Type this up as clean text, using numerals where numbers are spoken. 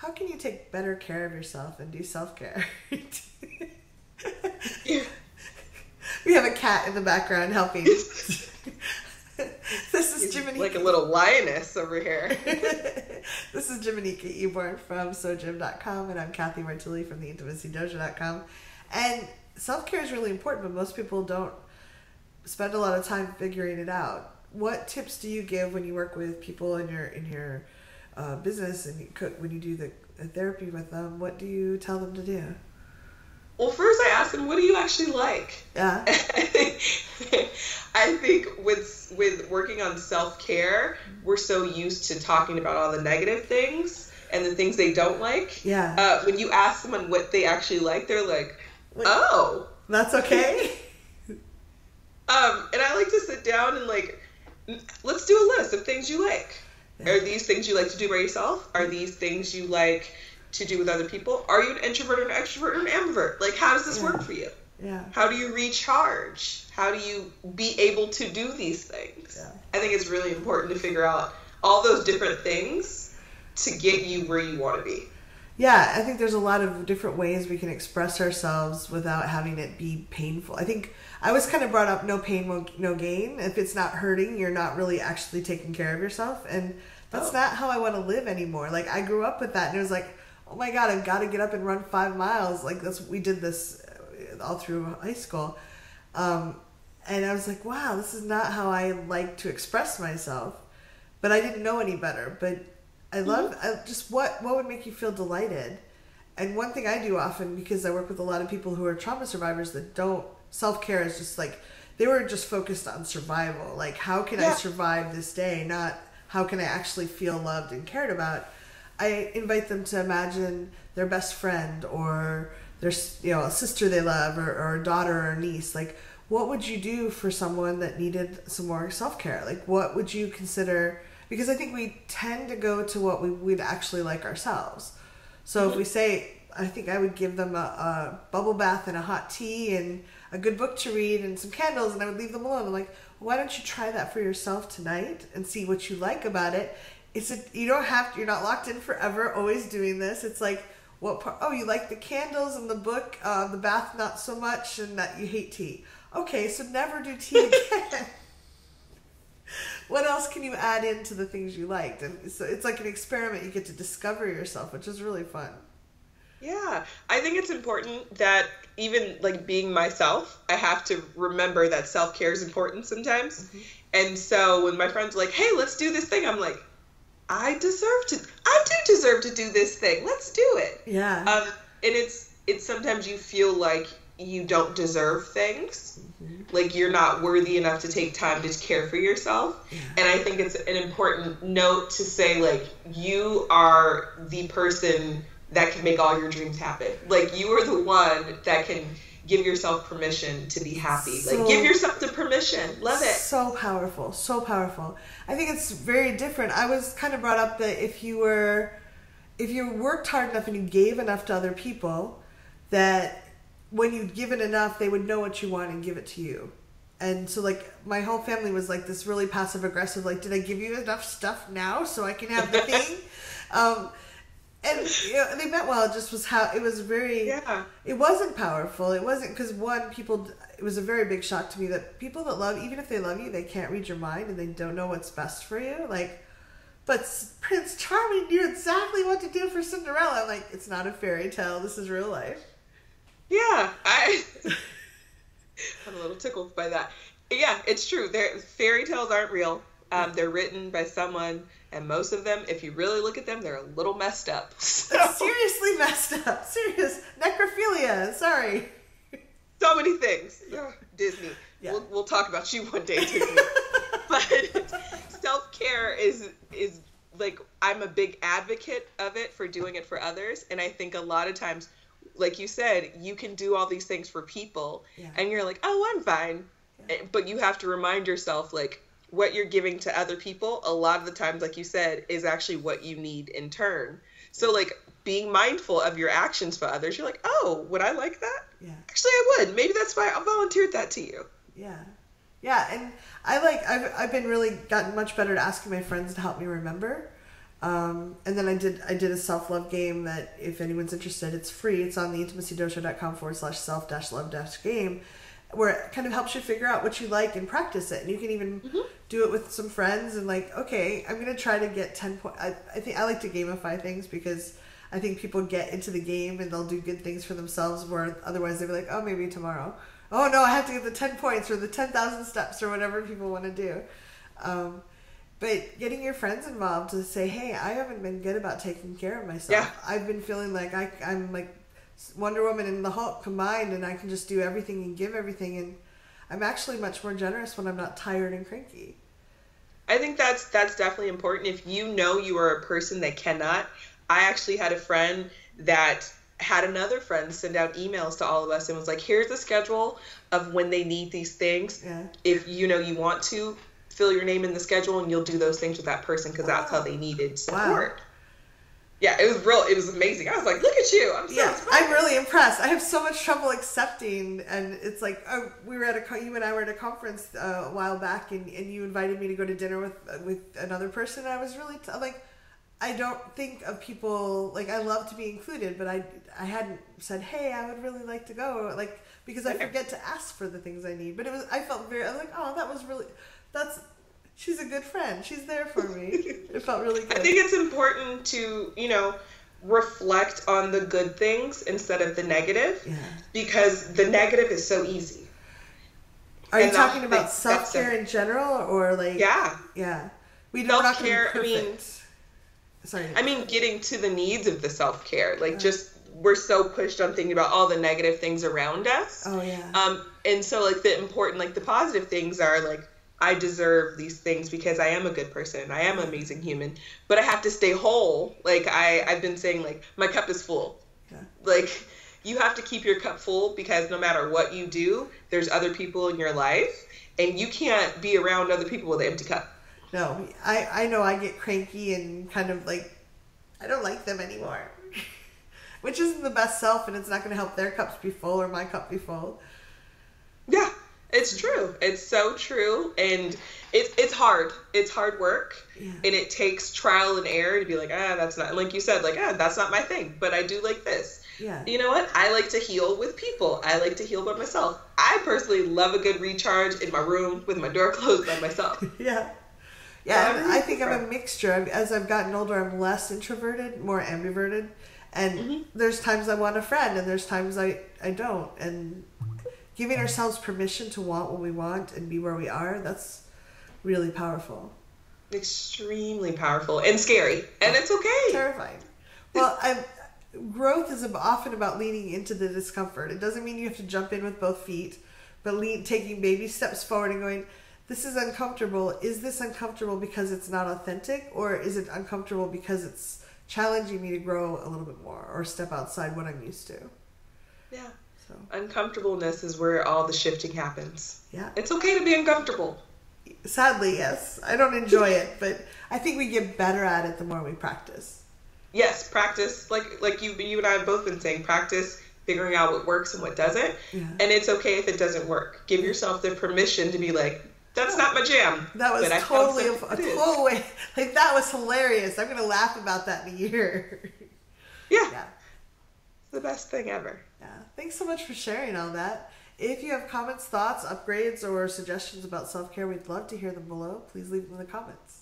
how can you take better care of yourself and do self-care? Yeah. We have a cat in the background helping. This is Jimanekia. Like a little lioness over here. This is Jimanekia Eborn from SoJim.com, and I'm Cathy Martilli from theintimacydojo.com. And self-care is really important, but most people don't spend a lot of time figuring it out. What tips do you give when you work with people in your business and when you do the therapy with them? What do you tell them to do? Well, first I ask them, what do you actually like? Yeah. I think with working on self-care, we're so used to talking about all the negative things and the things they don't like. Yeah. When you ask someone what they actually like, they're like, oh. That's okay. And I like to sit down and let's do a list of things you like. Yeah. Are these things you like to do by yourself? Are these things you like to do with other people? Are you an introvert or an extrovert or an ambivert? Like, how does this work for you? Yeah. How do you recharge? How do you be able to do these things? Yeah. I think it's really important to figure out all those different things to get you where you want to be. Yeah, I think there's a lot of different ways we can express ourselves without having it be painful. I think I was kind of brought up, no pain, no gain. If it's not hurting, you're not really actually taking care of yourself. And that's not how I want to live anymore. Like, I grew up with that, and it was like, oh my God, I've got to get up and run 5 miles. Like, we did this all through high school. And I was like, wow, this is not how I like to express myself. But I didn't know any better. But I love just what would make you feel delighted. And one thing I do often, because I work with a lot of people who are trauma survivors that don't, self-care is just like, they were just focused on survival. Like, how can I survive this day? Not how can I actually feel loved and cared about. I invite them to imagine their best friend or their, a sister they love or a daughter or a niece. Like, what would you do for someone that needed some more self-care? Like, what would you consider? Because I think we tend to go to what we would actually like ourselves. So if we say, I think I would give them a bubble bath and a hot tea and a good book to read and some candles, and I would leave them alone. I'm like, why don't you try that for yourself tonight and see what you like about it? You're not locked in forever always doing this. It's like, what part? Oh, you like the candles and the book, the bath not so much, and that you hate tea. Okay, so never do tea again. What else can you add into the things you liked? And so it's like an experiment. You get to discover yourself, which is really fun. Yeah, I think it's important that even like being myself, I have to remember that self-care is important sometimes. Mm-hmm. And so when my friends are like, hey, let's do this thing, I'm like, I do deserve to do this thing. Let's do it. Yeah. And it's sometimes you feel like you don't deserve things. Mm-hmm. Like you're not worthy enough to take time to care for yourself. Yeah. And I think it's an important note to say, like, you are the person that can make all your dreams happen. Like, you are the one that can give yourself permission to be happy. Like, give yourself the permission. Love it. So powerful. So powerful. I think it's very different. I was kind of brought up that if you worked hard enough and you gave enough to other people, that when you'd given enough, they would know what you want and give it to you. And so, like, my whole family was like this really passive aggressive, like, did I give you enough stuff now so I can have the thing? And they meant well. It just was how it was very. Yeah. It wasn't powerful. It wasn't because it was a very big shock to me that people that love, even if they love you, they can't read your mind and they don't know what's best for you. Like, but Prince Charming knew exactly what to do for Cinderella. I'm like, it's not a fairy tale. This is real life. Yeah, I'm a little tickled by that. Yeah, it's true. Fairy tales aren't real. They're written by someone, and most of them, if you really look at them, they're a little messed up. So. Seriously messed up. Serious necrophilia. Sorry. So many things. Disney. Yeah. We'll talk about you one day, Disney. But self-care is like, I'm a big advocate of it for doing it for others, and I think a lot of times, like you said, you can do all these things for people, and you're like, oh, I'm fine. Yeah. But you have to remind yourself, like, what you're giving to other people, a lot of the times, like you said, is actually what you need in turn. So, like, being mindful of your actions for others, you're like, oh, would I like that? Yeah. Actually, I would. Maybe that's why I volunteered that to you. Yeah. Yeah, and I've been really gotten much better at asking my friends to help me remember. And then I did a self-love game that if anyone's interested, it's free. It's on the intimacydojo.com/self-love-game, where it kind of helps you figure out what you like and practice it. And you can even do it with some friends and like, okay, I'm going to try to get 10 points. I think I like to gamify things because I think people get into the game and they'll do good things for themselves where otherwise they'd be like, oh, maybe tomorrow. Oh, no, I have to get the 10 points or the 10,000 steps or whatever people want to do. But getting your friends involved to say, hey, I haven't been good about taking care of myself. Yeah. I've been feeling like I'm like Wonder Woman and the Hulk combined and I can just do everything and give everything. And I'm actually much more generous when I'm not tired and cranky. I think that's definitely important. If you know you are a person that cannot, I actually had a friend that had another friend send out emails to all of us and was like, here's the schedule of when they need these things. Yeah. If you know you want to, fill your name in the schedule and you'll do those things with that person because that's how they needed support. Wow. Yeah, it was amazing. I was like, look at you. I'm really impressed. I have so much trouble accepting, and it's like, oh, you and I were at a conference a while back and you invited me to go to dinner with another person. And I was really like, I don't think of people, like I love to be included, but I hadn't said, hey, I would really like to go, like, because I forget to ask for the things I need. But I was like, oh, she's a good friend. She's there for me. It felt really good. I think it's important to, reflect on the good things instead of the negative, because the negative is so easy. Are you talking about self-care in general or like? Yeah. Self-care, I mean, getting to the needs of the self-care, like we're so pushed on thinking about all the negative things around us. Oh yeah. And so like the positive things are like, I deserve these things because I am a good person. I am an amazing human, but I have to stay whole. Like I've been saying, like my cup is full. Yeah. Like you have to keep your cup full because no matter what you do, there's other people in your life and you can't be around other people with an empty cup. No, I know I get cranky and kind of like, I don't like them anymore, which isn't the best self and it's not going to help their cups be full or my cup be full. Yeah. It's true. It's so true. And it's hard. It's hard work. Yeah. And it takes trial and error to be like, that's not, like you said, like, that's not my thing, but I do like this. Yeah. You know what? I like to heal with people. I like to heal by myself. I personally love a good recharge in my room with my door closed by myself. Yeah. Yeah. I think I'm a mixture. As I've gotten older, I'm less introverted, more ambiverted. And there's times I want a friend and there's times I don't. And giving ourselves permission to want what we want and be where we are, that's really powerful. Extremely powerful and scary. And it's okay. Terrifying. Well, growth is often about leaning into the discomfort. It doesn't mean you have to jump in with both feet, but taking baby steps forward and going, this is uncomfortable. Is this uncomfortable because it's not authentic, or is it uncomfortable because it's challenging me to grow a little bit more or step outside what I'm used to? Yeah. So. Uncomfortableness is where all the shifting happens. Yeah. It's okay to be uncomfortable. Sadly, yes. I don't enjoy it, but I think we get better at it the more we practice. Yes, practice. Like you and I have both been saying, practice figuring out what works and what doesn't. Yeah. And it's okay if it doesn't work. Give yourself the permission to be like, that's not my jam. That was totally a total way. Like, that was hilarious. I'm going to laugh about that in a year. Yeah. It's the best thing ever. Yeah. Thanks so much for sharing all that. If you have comments, thoughts, upgrades, or suggestions about self-care, we'd love to hear them below. Please leave them in the comments.